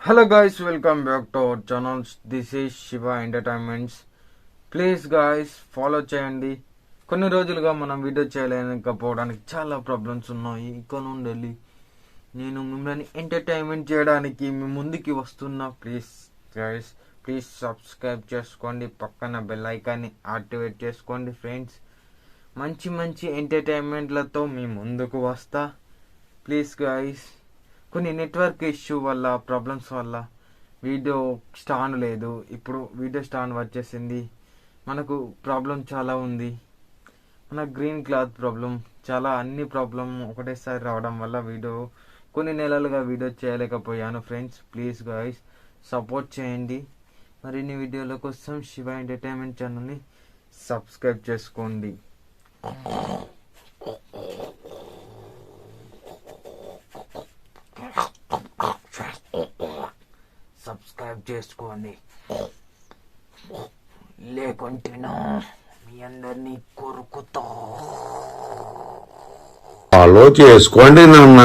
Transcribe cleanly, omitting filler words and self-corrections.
Hello guys, welcome back to our channel. This is Shiva Entertainments. Please guys follow చేయండి. కొన్ని రోజులుగా మనం video చేయలేకపోవడానికి చాలా ప్రాబ్లమ్స్ ఉన్నాయి. ఇక నుండి నేను మిమ్మల్ని ఎంటర్టైన్మెంట్ చేయడానికి మీ ముందుకి వస్తున్నా. ప్లీజ్ గాయస్, ప్లీజ్ సబ్స్క్రైబ్ చేసుకోండి, పక్కన బెల్ ఐకాన్ని యాక్టివేట్ చేసుకోండి ఫ్రెండ్స్. మంచి మంచి ఎంటర్టైన్మెంట్లతో మీ ముందుకు వస్తా. ప్లీజ్ గాయస్, కొన్ని నెట్వర్క్ ఇష్యూ వల్ల ప్రాబ్లమ్స్ వల్ల వీడియో స్టాండ్ లేదు. ఇప్పుడు వీడియో స్టాండ్ వచ్చేసింది. మనకు ప్రాబ్లం చాలా ఉంది. మన గ్రీన్ క్లాత్ ప్రాబ్లం, చాలా అన్ని ప్రాబ్లం ఒకటేసారి రావడం వల్ల కొన్ని నెలలుగా వీడియో చేయలేకపోయాను ఫ్రెండ్స్. ప్లీజ్ గాయ్స్ సపోర్ట్ చేయండి. మరిన్ని వీడియోల కోసం శివ ఎంటర్టైన్మెంట్ ఛానల్ని సబ్స్క్రైబ్ చేసుకోండి. సబ్స్క్రైబ్ చేసుకోండి, లేకుంటేనా మీ అందరినీ కొరుకుతా. ఫాలో చేసుకోండి నాన్న.